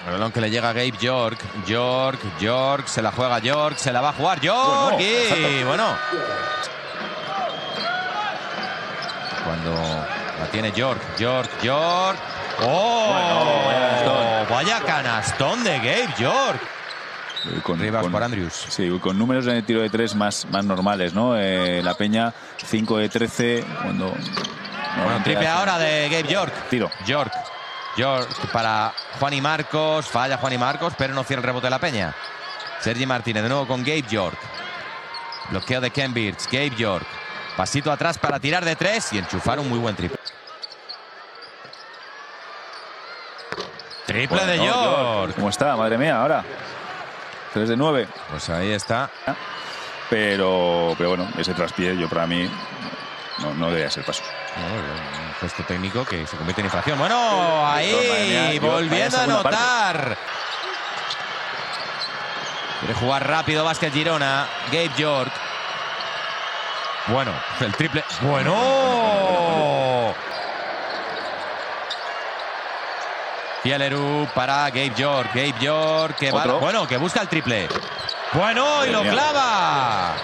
El balón que le llega a Gabe York. York, se la juega York, se la va a jugar York. Bueno. Cuando la tiene York. ¡Oh! Vaya canastón de Gabe York. Rivas por Andrews. Sí, con números en el tiro de 3 más normales, ¿no? La Peña, 5 de 13. Bueno, triple ahora de Gabe York. Tiro. York para Juani Marcos. Falla Juani Marcos, pero no cierra el rebote de la Peña. Sergi Martínez de nuevo con Gabe York. Bloqueo de Ken Birch. Gabe York. Pasito atrás para tirar de 3 y enchufar un muy buen triple. Triple de York. ¿Cómo está? Madre mía, ahora. 3 de 9. Pues ahí está. Pero bueno, ese traspié yo para mí no debería ser paso. Un gesto técnico que se convierte en infracción. Bueno, ahí volviendo a anotar. Quiere jugar rápido Básquet Girona. Gabe York. Bueno, el triple. Bueno. Fieleru para Gabe York. Gabe York que va, que busca el triple. Bueno, y lo clava.